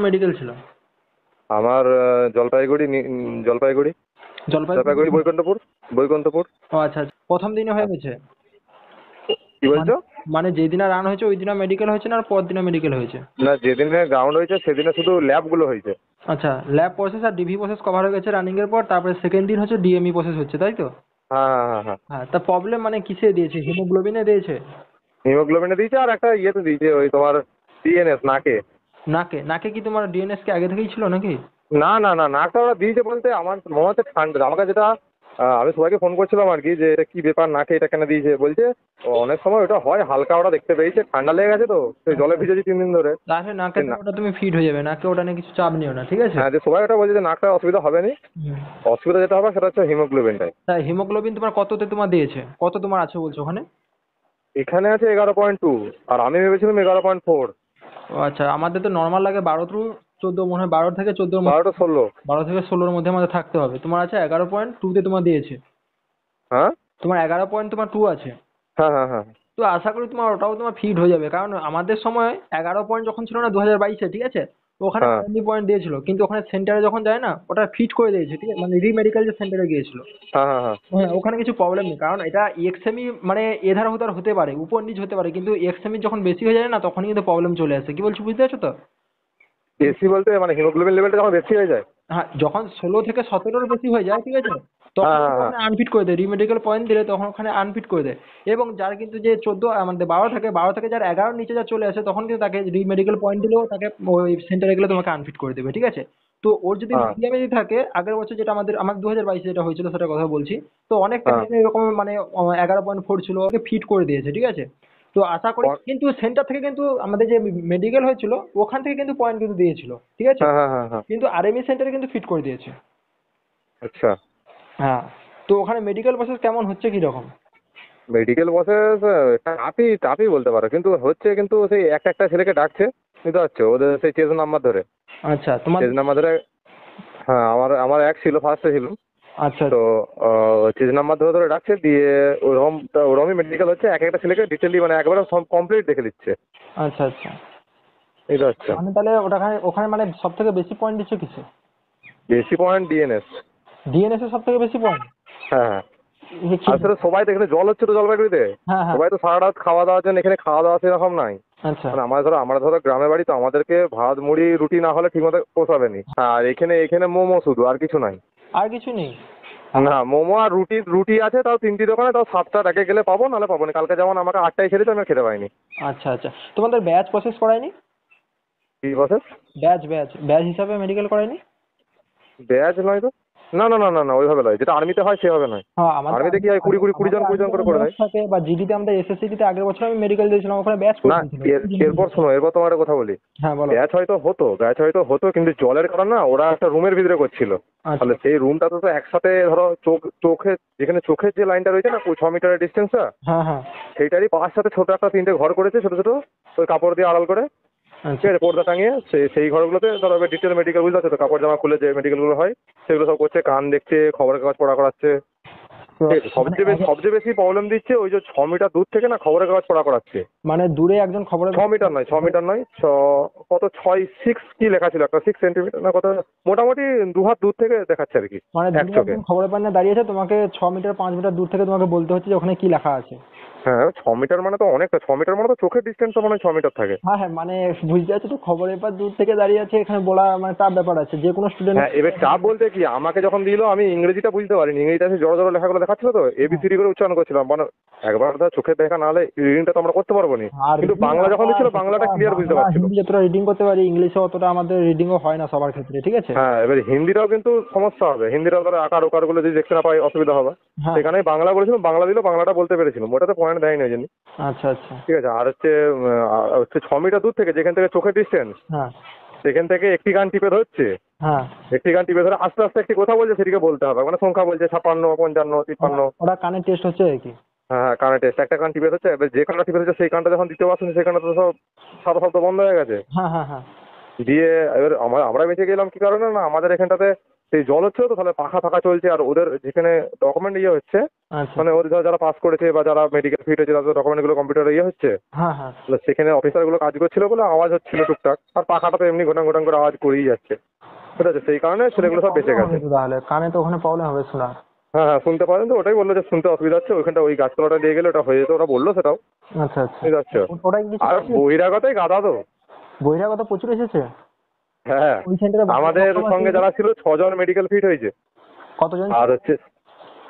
Medical ছিল? আমার জলপাইগুড়ি জলপাইগুড়ি জলপাইগুড়ি? জলপাইগুড়ি বৈকুণ্ঠপুর। বৈকুণ্ঠপুর। ও আচ্ছা আচ্ছা, প্রথম দিনে হয়ে গেছে? কি মানে বলছো? মানে যেদিনে রান হয়েছে ওই দিনে মেডিকেল হয়েছে না আর পর দিনে মেডিকেল হয়েছে? না, যেদিনে গ্রাউন্ড হয়েছে সেদিনে শুধু ল্যাবগুলো হয়েছে। আচ্ছা, ল্যাব প্রসেস আর ডিভি প্রসেস কভার হয়ে গেছে রানিং এর পর, তারপরে সেকেন্ড দিন হচ্ছে ডিএমই প্রসেস হচ্ছে, তাই তো? হ্যাঁ হ্যাঁ হ্যাঁ হ্যাঁ। হ্যাঁ, তা প্রবলেম মানে কিসে দিয়েছে, হিমোগ্লোবিনে দিয়েছে? হিমোগ্লোবিনে দিয়েছে আর একটা ইয়েতে দিয়েছে, ওই তোমার ডিএনএস নাকে। নাকে? নাকে কি তোমার ডিএনএস কি আগে থেকেই ছিল নাকি? না না না, নাকটা ওরা দিয়েছে বলতে আমার মনে হচ্ছে ঠান্ডা আমাকে যেটা আমি সবাইকে ফোন করছিলাম আর কি, যে এটা কি ব্যাপার নাকে এটা কেন দিয়েছে, বলছে অনেক সময় ওটা হয় হালকা, ওরা দেখতে পেয়েছে ঠান্ডা লেগে গেছে তো সেই জলে আচ্ছা, ভিজেছি 3 দিন ধরে। তাহলে নাকে সে তো না, ওটা তুমি ফিট হয়ে যাবে, নাকে ওটা নিয়ে কিছু চাপ নিও না, ঠিক আছে? হ্যাঁ, যে সবাই ওটা বলছে যে নাকটা অসুবিধা হবে না। হুম। অসুবিধা যেটা হবে সেটা হচ্ছে হিমোগ্লোবিনটাই। তা হিমোগ্লোবিন তোমার কততে তোমার দিয়েছে, কত তোমার আছে বলছো ওখানে? এখানে আছে 11.2, আর আমি ভেবেছিলাম 11.4। ও আচ্ছা, আমাদের তো নর্মাল লাগে 12 to 14, মনে হয় 12 থেকে 14 মধ্যে। 12টা 16। 12 থেকে 16-র মধ্যে আমাদের থাকতে হবে। তোমার আছে 11.2 তে তোমার দিয়েছে। হ্যাঁ তোমার 11.2 আছে। হ্যাঁ হ্যাঁ হ্যাঁ তো আশা করি তোমার ওটাও তোমার ফিট হয়ে যাবে, কারণ আমাদের সময় 11 পয়েন্ট যখন ছিল না 2022-এ, ঠিক আছে, তো ওখানে হ্যাঁ আর্মি পয়েন্ট দিয়েছিল, কিন্তু ওখানে সেন্টারে যখন যায় না ওটা ফিট করে দিয়েছে, ঠিক আছে, মানে রিমেডিকেল যে সেন্টারে গিয়েছিল। হ্যাঁ হ্যাঁ হ্যাঁ। হ্যাঁ, ওখানে কিছু প্রবলেম নেই, কারণ এটা এক্সএমই মানে এধার ওধার হতে পারে, উপর নিচ হতে পারে, কিন্তু এক্সএমই যখন বেশি হয়ে যায় না তখনই কিন্তু প্রবলেম চলে আসে। কি বলছো, বুঝতে পারছো তো? বেশি বলতে মানে হিমোগ্লোবিন লেভেলটা যখন বেশি হয়ে যায়। হ্যাঁ, যখন 16 থেকে 17-র বেশি হয়ে যায়, ঠিক আছে, তখন হ্যাঁ হ্যাঁ কিন্তু হ্যাঁ ওখানে আনফিট করে দেয়, রিমেডিকেল পয়েন্ট দিলে তখন ওখানে আনফিট করে দেয়। এবং যার কিন্তু যে 14 আমাদের 12 থাকে, 12 থেকে যার 11-র নিচে যা চলে আসে তখন কিন্তু তাকে রিমেডিকেল পয়েন্ট দিলেও তাকে ওই সেন্টারে গেলে তোমাকে আনফিট করে দেবে, ঠিক আছে। তো ওর যদি হ্যাঁ মিডিয়ামে যদি থাকে, আগের বছর যেটা আমার 2022-এ যেটা হয়েছিল সেটা কথা বলছি, তো অনেক হ্যাঁ। ক্যান্ডিডেট এরকম মানে 11.4 ছিল, ওকে ফিট করে দিয়েছে, ঠিক আছে। তো আশা করি কিন্তু সেন্টার থেকে কিন্তু আমাদের যে মেডিকেল হয়েছিল ওখান থেকে কিন্তু পয়েন্ট কিন্তু দিয়েছিল, ঠিক আছে, হ্যাঁ হ্যাঁ হ্যাঁ হ্যাঁ। কিন্তু আরএমই সেন্টারে কিন্তু ফিট করে দিয়েছে। আচ্ছা। হ্যাঁ। তো ওখানে মেডিকেল প্রসেস কেমন হচ্ছে, কি রকম? মেডিকেল প্রসেস টাফই টাফই বলতে পারো, কিন্তু হচ্ছে, কিন্তু সেই একটা একটা ছেলেকে ডাকছে, বুঝতে পারছো, ওদের সেই চেজ নাম্বার ধরে। আচ্ছা, তোমার? চেজ নাম্বার ধরে। হ্যাঁ, আমার আমার এক ছিল, ফার্স্টে ছিল। আচ্ছা তো চেজ নাম্বার ধরে ধরে ডাকছে, দিয়ে ওরকমই মেডিকেল হচ্ছে, এক একটা ছেলেকে ডিটেলি মানে একবারে সব কমপ্লিট দেখে দিচ্ছে। আচ্ছা আচ্ছা। এই তো হচ্ছে। মানে তাহলে ওখানে ওখানে মানে সব থেকে বেশি পয়েন্ট দিচ্ছে কিসে? বেশি পয়েন্ট ডিএনএস। ডিএনএস এর সব থেকে বেশি পয়েন্ট? হ্যাঁ হ্যাঁ। আসলে সবাই তো এখানে জল হচ্ছে তো জলপাইগুড়িতে। হ্যাঁ হ্যাঁ। সবাই তো সারা রাত খাওয়া দাওয়ার জন্য, এখানে খাওয়া দাওয়া সেরকম নাই। আচ্ছা। মানে আমরা ধরো গ্রামের বাড়ি, তো আমাদেরকে ভাত মুড়ি রুটি না হলে ঠিকমতো পোষাবে নি। আর এখানে এখানে মোমো শুধু, আর কিছু নাই। আর কিছু নেই? না, মোমো আর রুটি রুটি আছে, তাও 3টি দোকানে, তাও 7টার আগে গেলে পাবো, নাহলে পাবো না। কালকে যেমন আমাকে 8টায় ছেড়েছে, আমি আর খেতে পাইনি। আচ্ছা আচ্ছা, তোমাদের ব্যাচ প্রসেস করায়নি? কি বসে? ব্যাচ ব্যাচ ব্যাচ হিসাবে মেডিকেল করায়নি? ব্যাচ নয় তো। না না না না না, ওইভাবে নয়, যেটা আর্মিতে হয় সেভাবে নয়। হ্যাঁ, আমাদের আর্মিতে কি হয়, কুড়ি কুড়ি কুড়ি জন আমাদের কুড়ি জন আর্মিতে করে করে ব্যাচ দেয়। থাকে, বা জিডিতে আমাদের এসএসসিতে আগের বছর আমি মেডিকেল দিয়েছিলাম, ওখানে ব্যাচ করে না, দিয়েছিল। এরপর শোনো, এরপর তোমার একটা কথা বলি। হ্যাঁ বলো। ব্যাচ হয়তো হতো কিন্তু জলের কারণ না, ওরা একটা রুমের ভিতরে করছিল। আচ্ছা। তাহলে সেই রুমটা তো একসাথে ধরো চোখে, যেখানে চোখের যে লাইনটা রয়েছে না, 6 মিটারের ডিস্টেন্সটা, হ্যাঁ হ্যাঁ। সেইটারই পাঁচ সাথে ছোট একটা 3টে ঘর করেছে, ছোট ছোট, ওই কাপড় দিয়ে আড়াল করে। আচ্ছা। ঠিক আছে, পর্দা টাঙিয়ে সেই ঘরগুলোতে ধরো এবার ডিটেল মেডিকেল, বুঝতে পারছো তো, কাপড় জামা খুলে যে মেডিকেলগুলো হয় সেগুলো সব করছে, কান দেখছে, খবরের কাগজ পড়া করাচ্ছে। তো ঠিক আছে, মানে সবচেয়ে বেশি প্রবলেম দিচ্ছে ওই যে 6 মিটার দূর থেকে না খবরের কাগজ পড়া করাচ্ছে। মানে দূরে একজন খবরের 6 মিটার নয়, 6 মিটার নয়, কত 6 6 কি লেখা ছিল, একটা 6 সেন্টিমিটার না কত, মোটামুটি 2 হাত দূর থেকে দেখাচ্ছে আর কি, মানে এক দূরে চোখে। একজন খবরের পান্না দাঁড়িয়ে আছে, তোমাকে 6 মিটার 5 মিটার দূর থেকে তোমাকে বলতে হচ্ছে যে ওখানে কি লেখা আছে। হ্যাঁ, 6 মিটার মানে তো অনেকটা, 6 মিটার মানে তো চোখের ডিস্টেন্স তো মানে 6 মিটার থাকে। হ্যাঁ হ্যাঁ, মানে বুঝতে পারছি তো, খবরের পার দূর থেকে দাঁড়িয়ে আছে, এখানে বলা মানে টাফ ব্যাপার আছে যে কোনো স্টুডেন্ট। হ্যাঁ, এবার চাপ বলতে কি, আমাকে যখন দিল আমি ইংরেজিটা বুঝতে পারিনি, ইংরেজিটা সেই জড়ো জড়ো লেখাগুলো দেখাচ্ছিল তো, এবিসিডি করে উচ্চারণ করছিলাম, মানে একবার ধর চোখের দেখা না হলে রিডিংটা তো আমরা করতে পারবো না। আর কিন্তু রিডিং বাংলা যখন আমরা দিচ্ছিল যতটা বাংলাটা ক্লিয়ার বুঝতে বাংলা পারছিল। হিন্দি যতটা রিডিং করতে পারি, ইংলিশে অতটা আমাদের রিডিংও হয় না সবার ক্ষেত্রে, ঠিক আছে। হ্যাঁ, এবার হিন্দিটাও কিন্তু সমস্যা হবে, হিন্দিটাও ধরো আকার ওকারগুলো যদি দেখতে না পাই অসুবিধা হবে। হ্যাঁ। সেখানেই বাংলা বলেছিলাম, বাংলা দিল, বাংলাটা বলতে পেরেছিলাম, ওটাতে পয়েন্ট দেয়নি ওই জন্য। আচ্ছা আচ্ছা। ঠিক আছে, আর হচ্ছে 6 মিটার দূর থেকে, যেখান থেকে চোখের ডিস্টেন্স, হ্যাঁ সেখান থেকে একটি গান টিপে ধরছে। হ্যাঁ। একটি গান টিপে ধরে আস্তে আস্তে একটি কথা বলছে, সেটিকে বলতে হবে, মানে সংখ্যা বলছে 56 55 53। ওরা কানে টেস্ট হচ্ছে আর কি। হ্যাঁ হ্যাঁ, কানে টেস্ট, একটা কান টিপে ধরছে, এবার যে কানটা টিপে ধরছে সেই কানটা যখন দ্বিতীয় বার শুনছে, সেই কানটা তো সব সাদা শব্দ বন্ধ হয়ে গেছে। হ্যাঁ হ্যাঁ হ্যাঁ। দিয়ে এবার আমরা বেঁচে গেলাম কি কারণে, না আমাদের এখানটাতে সেই জল হচ্ছে তো, তাহলে পাখা ফাঁকা চলছে, আর ওদের যেখানে ডকুমেন্ট ইয়ে হচ্ছে, আচ্ছা। মানে ওদের যারা পাস করেছে বা যারা মেডিকেল ফিট হয়েছে তাদের ডকুমেন্টগুলো কম্পিউটারে ইয়ে হচ্ছে, হ্যাঁ হ্যাঁ। তাহলে সেখানে অফিসারগুলো কাজ করছিল বলে আওয়াজ হচ্ছিল টুকটাক, আর পাখাটা তো এমনি ঘটাং ঘটাং করে আওয়াজ করেই যাচ্ছে, ঠিক আছে, সেই কারণে ছেলেগুলো সব বেঁচে প্রবলেম গেছে। হবে তো তাহলে, কানে তো ওখানে প্রবলেম হবে শোনা। হ্যাঁ হ্যাঁ, শুনতে পারেন তো, ওটাই বললো যে শুনতে অসুবিধা হচ্ছে, ওইখানটা ওই গাছতলাটা দিয়ে গেলে ওটা হয়ে যেত, ওরা বললো সেটাও, আচ্ছা আচ্ছা। বুঝতে পারছো। ওটাই কিছু আর বহিরাগতই গাদা তো। বহিরাগত প্রচুর এসেছে হ্যাঁ, ওই সেন্টারে। আমাদের সঙ্গে যারা ছিল 6 জন মেডিকেল ফিট হয়েছে, কতজন? আর হচ্ছে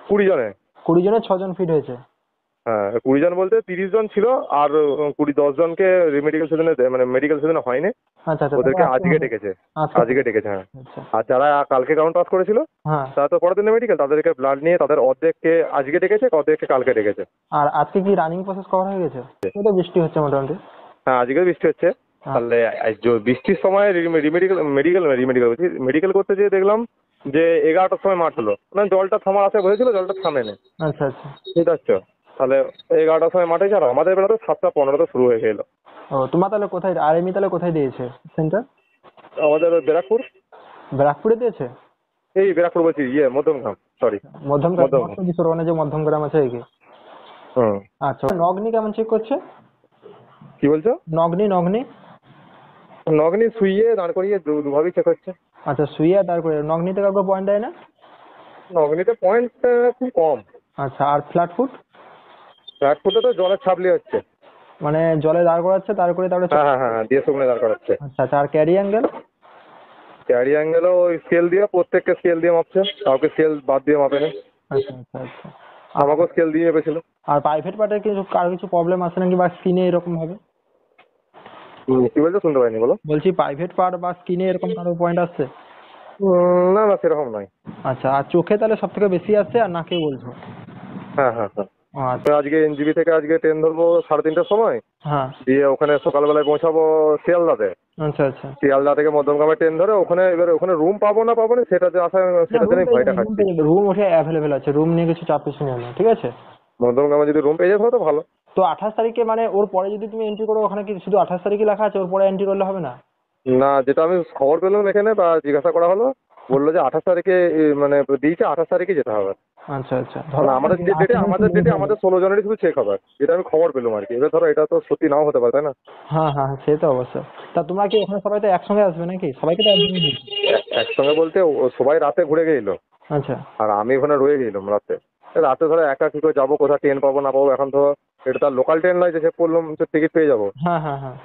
20 জনে। 20 জনের 6 জন ফিট হয়েছে। হ্যাঁ, 20 জন বলতে 30 জন ছিল, আর 10 জনকে মেডিকেল সেশনে, মানে মেডিকেল সেশনে হয়নি, আচ্ছা আচ্ছা, ওদেরকে তারপর আজকে ডেকেছে। আজকে। আজকে ডেকেছে, হ্যাঁ। আচ্ছা। আর যারা কালকে গ্রাউন্ড পাস করেছিল হ্যাঁ। তারা তো পরের দিনে মেডিকেল, তাদেরকে ব্লাড নিয়ে তাদের অর্ধেককে আজকে ডেকেছে, অর্ধেককে কালকে ডেকেছে। আর আজকে কি রানিং প্রসেস কভার হয়ে গেছে? তো বৃষ্টি হচ্ছে মোটামুটি। হ্যাঁ, আজকে বৃষ্টি হচ্ছে। তাহলে বৃষ্টির সময় মেডিকেল করতে যেয়ে দেখলাম যে 11টার সময় মাঠ হলো, মানে জলটা থামার আশা হয়েছিল, জলটা থামেনি, আচ্ছা আচ্ছা। বুঝতে পারছো। তাহলে 11টার সময় মাঠে, আর আমাদের বেলা তো 7:15 শুরু হয়ে গেল। ও, তোমার তাহলে কোথায়, আরএমই তাহলে কোথায় দিয়েছে সেন্টার? আমাদের ব্যারাকপুর। ব্যারাকপুরে দিয়েছে? এই ব্যারাকপুর বলছি, মধ্যমগ্রাম, সরি। মধ্যমগ্রাম, মধ্যমগ্রাম। সরবনে যে মধ্যমগ্রাম আছে ওইকে। হুম। আচ্ছা, নগ্নি কেমন চেক করছে? কি বলছো? নগ্নি নগ্নি। নগ্নি শুইয়ে দাঁড় করিয়ে দুভাবেই চেক হচ্ছে। আচ্ছা, শুইয়া তারপরে নগ্নিতে কাউকে পয়েন্ট দেয় না? নগ্নিতে পয়েন্ট খুব কম। আচ্ছা, আর ফ্ল্যাট ফুট? ফ্ল্যাট ফুটে তো জলের ছাপলি হচ্ছে। মানে জলে দাঁড় করাচ্ছে তারপরে তারপরে। হ্যাঁ হ্যাঁ হ্যাঁ, দিয়ে শুকনো দাঁড় করাচ্ছে। আচ্ছা আচ্ছা, আর ক্যারি অ্যাঙ্গেল? ক্যারি অ্যাঙ্গেলও ওই স্কেল দিয়ে, প্রত্যেককে স্কেল দিয়ে মাপছে, কাউকে স্কেল বাদ দিয়ে মাপে না। আচ্ছা আচ্ছা আচ্ছা। আমাকেও স্কেল দিয়ে মেপেছিল। আর প্রাইভেট পার্টের কিছু কারো কিছু প্রবলেম আছে নাকি, বা স্কিনে এরকম হবে? কি বলছো, শুনতে পাইনি, বলো। বলছি প্রাইভেট পার্ট বা স্কিনে এরকম কারো পয়েন্ট আসছে? না না, সেরকম নয়। আচ্ছা, আর চোখে তাহলে সব থেকে বেশি আসছে, আর নাকে বলছো? হ্যাঁ হ্যাঁ হ্যাঁ। ও, আচ্ছা। আজকে এনজিবি থেকে আজকে ট্রেন ধরবো 3:30টার সময়, হ্যাঁ। দিয়ে ওখানে সকালবেলায় পৌঁছাবো শিয়ালদাতে। আচ্ছা আচ্ছা। শিয়ালদা থেকে মধ্যমগ্রামে ট্রেন ধরে ওখানে, এবার ওখানে রুম পাবো না পাবো না সেটাতে সেটাতে আমি ভয়টা খাচ্ছি। রুম ওঠে অ্যাভেলেবেল আছে, রুম নিয়ে কিছু চাপ কিছু নেই না, ঠিক আছে। মধ্যমগ্রামে যদি রুম পেয়ে যেত তো ভালো। তো 28 তারিখে মানে ওর পরে যদি তুমি এন্ট্রি করো, ওখানে কি শুধু 28 তারিখে লেখা আছে, ওর পরে এন্ট্রি করলে হবে না? না, যেটা আমি খবর পেলাম এখানে বা জিজ্ঞাসা করা হলো, বললো যে 28 তারিখে, মানে দিয়েছে 28 তারিখে যেতে হবে। আচ্ছা আচ্ছা। মানে আমাদের যে ডেটে, আমাদের 16 জনেরই শুধু চেক হবে, যেটা আমি খবর পেলাম আর কি। এবার ধরো এটা তো সত্যি নাও হতে পারে, তাই না? হ্যাঁ হ্যাঁ, সে তো অবশ্যই। তা তোমরা কি ওখানে সবাই তো একসঙ্গে আসবে নাকি? সবাইকে তো একসঙ্গে দিয়েছি। একসঙ্গে বলতে সবাই রাতে ঘুরে গেছিল, আচ্ছা। আর আমি ওখানে রয়ে গেলাম রাতে। রাতে ধরো একা কি করে যাবো, কোথায় ট্রেন পাবো না পাবো, এখন তো এটা তো লোকাল ট্রেন নয় যে চেক করলাম টিকিট পেয়ে যাবো। হ্যাঁ হ্যাঁ হ্যাঁ।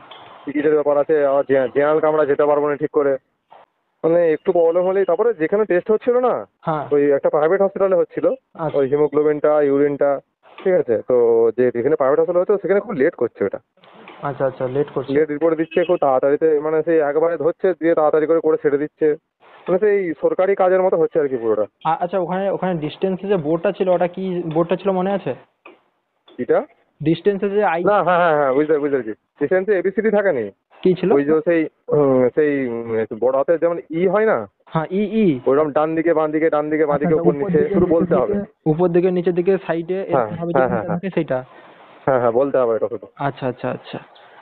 টিকিটের ব্যাপার আছে, আবার জেনারেল কামরা যেতে পারবো না ঠিক করে, মানে একটু প্রবলেম হলেই। তারপরে যেখানে টেস্ট হচ্ছিল না, হ্যাঁ। ওই একটা প্রাইভেট হসপিটালে হচ্ছিল, আচ্ছা ওই হিমোগ্লোবিনটা ইউরিনটা, ঠিক আছে। তো যেখানে প্রাইভেট হসপিটাল হচ্ছে সেখানে খুব লেট করছে ওটা, আচ্ছা আচ্ছা, লেট করছে। লেট রিপোর্ট দিচ্ছে খুব তাড়াতাড়িতে, মানে সেই একবারে ধরছে দিয়ে তাড়াতাড়ি করে করে ছেড়ে দিচ্ছে, মানে সেই সরকারি কাজের মতো হচ্ছে আর কি পুরোটা। আচ্ছা, ওখানে ওখানে ডিস্টেন্সে যে বোর্ডটা ছিল, ওটা কি বোর্ডটা ছিল মনে আছে? এটা ডিস্টেন্সে যে না, হ্যাঁ হ্যাঁ হ্যাঁ, বুঝতে পেরেছি। ডিসেন্সে এবিসিডি থাকেনি, কি ছিল? ওই যে সেই বড় হাতের যেমন ই হয় না, হ্যাঁ, ই ই। ওইরকম ডান দিকে বাঁ দিকে ডান দিকে বাঁ দিকে উপর নিচে শুধু বলতে হবে। উপর দিকে নিচের দিকে সাইডে হ্যাঁ হবে হ্যাঁ হ্যাঁ হ্যাঁ সেটা। হ্যাঁ হ্যাঁ, বলতে হবে এটা শুধু। আচ্ছা আচ্ছা আচ্ছা।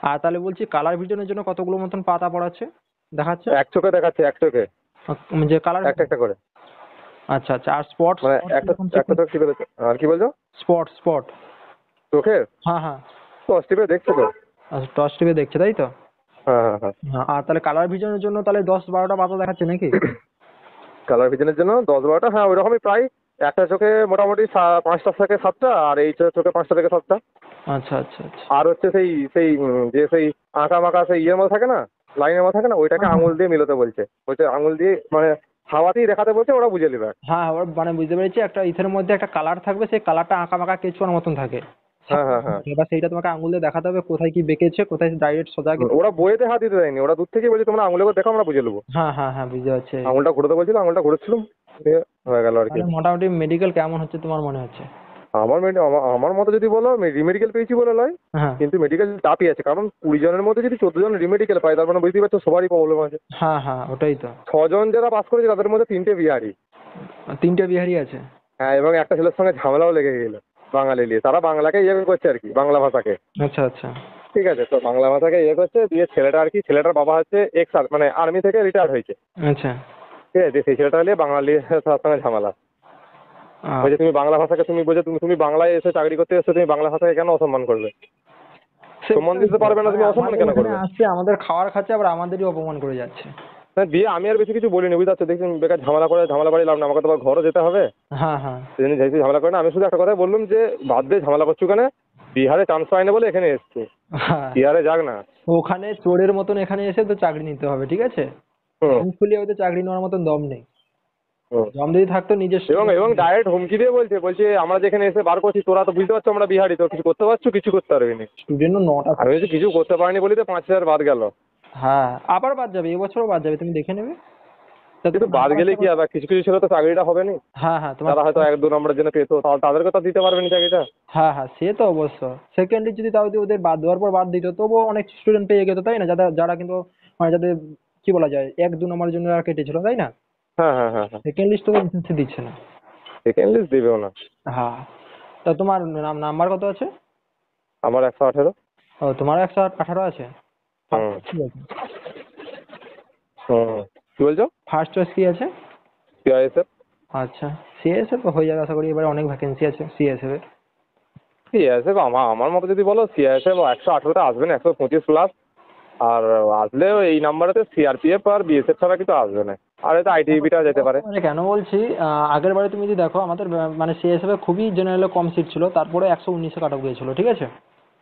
আর তাহলে বলছি কালার ভিশনের জন্য কতগুলো মতন পাতা পড়াচ্ছে দেখাচ্ছে? এক চোখে দেখাচ্ছে, এক চোখে যে কালার। একটা একটা করে, আচ্ছা আচ্ছা। আর স্পটস? মানে একটা একটা চোখ টিপে দেখছে। আর কি বলছো? Spot spot. চোখে হ্যাঁ হ্যাঁ। তো টিপে দেখছে তো। আচ্ছা, টর্চ টিপে দেখছে তাই তো? হ্যাঁ হ্যাঁ হ্যাঁ। হ্যাঁ। আর তাহলে কালার ভিশনের জন্য তাহলে 10-12টা পাতা দেখাচ্ছে নাকি? কালার ভিশনের জন্য 10-12টা, হ্যাঁ ওইরকমই প্রায়। একটা চোখে মোটামুটি 5টা থেকে 7টা, আর এই চোখে 5টা থেকে 7টা। আচ্ছা আচ্ছা আচ্ছা। আর হচ্ছে সেই সেই যে সেই আঁকা মাকা সেই ইয়ের মধ্যে থাকে না, লাইনের মধ্যে থাকে না, ওইটাকে আঙুল দিয়ে মিলাতে বলছে। বলছে আঙুল দিয়ে মানে হাওয়াতেই দেখাতে বলছে, ওরা বুঝে নেবে। হ্যাঁ, ওর মানে বুঝতে পেরেছি, একটা ইথের মধ্যে একটা কালার থাকবে, সেই কালারটা আঁকা বাঁকা কেঁচুয়ার মতন থাকে। হ্যাঁ হ্যাঁ হ্যাঁ। এবার সেইটা তোমাকে আঙুল দিয়ে দেখাতে হবে কোথায় কি বেঁকেছে, কোথায় ডাইরেক্ট সোজা ওরা বইয়েতে হাত দিতে দেয়নি, ওরা দূর থেকেই বলছে তোমরা আঙুলে করে দেখো, আমরা বুঝে নেবো। হ্যাঁ হ্যাঁ হ্যাঁ, বুঝতে পারছি। আঙুলটা ঘুরতে বলছিল, আঙুলটা ঘুরেছিলাম, দিয়ে হয়ে গেল আর কি। তাহলে মোটামুটি মেডিকেল কেমন হচ্ছে তোমার মনে হচ্ছে? আমার মতো যদি বলো, রিমেডিকেল পেয়েছি বলে নয়, হ্যাঁ কিন্তু মেডিকেল চাপই আছে, কারণ 20 জনের মধ্যে যদি 14 জন রিমেডিকেল পায়, তার মানে বুঝতেই পারছো সবারই প্রবলেম আছে। হ্যাঁ হ্যাঁ, ওটাই তো। 6 জন যারা পাস করেছে তাদের মধ্যে 3টে বিহারি। 3টে বিহারি আছে? হ্যাঁ, এবং একটা ছেলের সঙ্গে ঝামেলাও লেগে গেল বাঙালি নিয়ে, তারা বাংলাকে ইয়ে করছে আর কি, বাংলা ভাষাকে। আচ্ছা আচ্ছা। ঠিক আছে, তো বাংলা ভাষাকে ইয়ে করছে, দিয়ে ছেলেটা আর কি, ছেলেটার বাবা হচ্ছে মানে আর্মি থেকে রিটায়ার হয়েছে। আচ্ছা। ঠিক আছে, সেই ছেলেটা নিয়ে বাঙালি তার সঙ্গে ঝামেলা। বলছে তুমি বাংলা ভাষাকে তুমি বলছে তুমি বাংলায় এসে চাকরি করতে এসছো, তুমি বাংলা ভাষাকে কেন অসম্মান করবে? সম্মান দিতে পারবে না, তুমি অসম্মান কেন করবে? আসছে আমাদের খাওয়ার খাচ্ছে, আবার আমাদেরই অপমান করে যাচ্ছে। দিয়ে আমি আর বেশি কিছু বলিনি, বুঝতে পারছো, দেখছি বেকার ঝামেলা করে, ঝামেলা বাড়ি লাভ না, আমাকে তো আবার ঘরও যেতে হবে। হ্যাঁ হ্যাঁ সেই জন্য বেশি ঝামেলা করে না, আমি শুধু একটা কথাই বললাম যে বাদ দিয়ে ঝামেলা করছো কেন, বিহারে চান্স পাই না বলে এখানে এসছো, হ্যাঁ। বিহারে যাক না। ওখানে চোরের মতন এখানে এসে তো চাকরি নিতে হবে, ঠিক আছে? হুম মুখ ফুলিয়ে ওদের চাকরি নেওয়ার মতন দম নেই। হুম। দম যদি থাকতো নিজের এবং ডাইরেক্ট হুমকি দিয়ে বলছে আমরা যেখানে এসে বার করছি, তোরা তো বুঝতে পারছো আমরা বিহারি, তো কিছু করতে পারছো? কিছু করতে পারবি না। স্টুডেন্টও 9টা। আমি বলছি কিছু করতে পারিনি বলি তো 5,000 বাদ গেল। হ্যাঁ আবার বাদ যাবে, এবছরও বাদ যাবে, তুমি দেখে নেবে। তা কিন্তু তোমার বাদ নাম্বার গেলে আছে কি আমার? আবার কিছু কিছু ছেলে তো চাকরিটা হবে না, হ্যাঁ হ্যাঁ তোমার। তারা হয়তো 1-2 নম্বরের জন্য পেতো, তাদেরকে তো দিতে পারবে না চাকরিটা। হ্যাঁ হ্যাঁ সে তো অবশ্য। সেকেন্ডে যদি তাও যদি ওদের বাদ দেওয়ার পর বাদ দিত, তবুও অনেক স্টুডেন্ট পেয়ে যেত, তাই না? যারা যারা কিন্তু মানে যাদের কি বলা যায় 1-2 নম্বরের জন্য আর কেটেছিল, তাই না? হ্যাঁ হ্যাঁ হ্যাঁ হ্যাঁ। সেকেন্ড লিস্ট তো ভ্যাকেন্সি দিচ্ছে না। সেকেন্ড লিস্ট দিবেও না। হ্যাঁ। তা তোমার নাম্বার কত আছে? আমার 118। ও তোমারও 118 আছে। হুম ফার্স্ট কি আছে? হুম। কি বলছো? ফার্স্ট চয়েস কি আছে? সিআইএসএফ। আচ্ছা, সিএসএফ হয়ে যাবে আশা করি, এবারে অনেক ভ্যাকেন্সি আছে সিএসএফ এর। সিআইএসএফ আমার মতো যদি বলো, সিআইএসএফ 118টা আসবে না, 125 প্লাস। আর আসলেও এই নাম্বারেতে সিআরপিএফ আর বিএসএফ ছাড়া কিছু আসবে না। আর এটা আইটিবিটা যেতে পারে। মানে কেন বলছি, আগের বারে তুমি যদি দেখো আমাদের মানে সিএসএফ এ খুবই জেনারেলে কম সিট ছিল, তারপরে 119-এ কাট অফ গিয়েছিল, ঠিক আছে?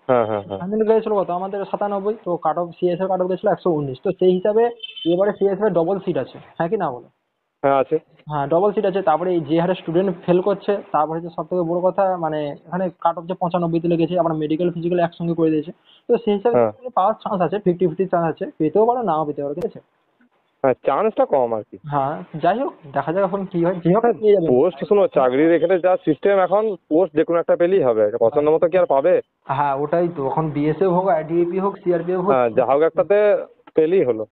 হ্যাঁ হ্যাঁ হ্যাঁ ফাইনাল গিয়েছিল কত আমাদের 97, তো cut off CSF cut off গিয়েছিল 119, তো সেই হিসাবে এবারে সিএসএফ এর ডবল সিট আছে, হ্যাঁ কি না বলো? হ্যাঁ আছে। হ্যাঁ ডবল সিট আছে, তারপরে এই যে হারে স্টুডেন্ট ফেল করছে, তারপরে হচ্ছে সব থেকে বড় কথা মানে এখানে কাট অফ যে 95-তে লেগেছে, আবার মেডিকেল ফিজিক্যাল একসঙ্গে করে দিয়েছে। তো সেই হিসাবে হ্যাঁ পাওয়ার চান্স আছে, 50-50 চান্স আছে, পেতেও পারো নাও পেতে পারো, ঠিক আছে? হ্যাঁ, চান্সটা কম আর কি। হ্যাঁ যাই হোক, দেখা যাক এখন কি হয়, যে হোক পেয়ে যাবে। পোস্ট শোনো, চাকরির এখানে যা সিস্টেম এখন, পোস্ট যে কোনো একটা পেলেই হবে, পছন্দ মতো কি আর পাবে? হ্যাঁ ওটাই তো, এখন বিএসএফ হোক, আইটিবিপি হোক, সিআরপিএফ হোক, হ্যাঁ, যা হোক একটাতে পেলেই হলো।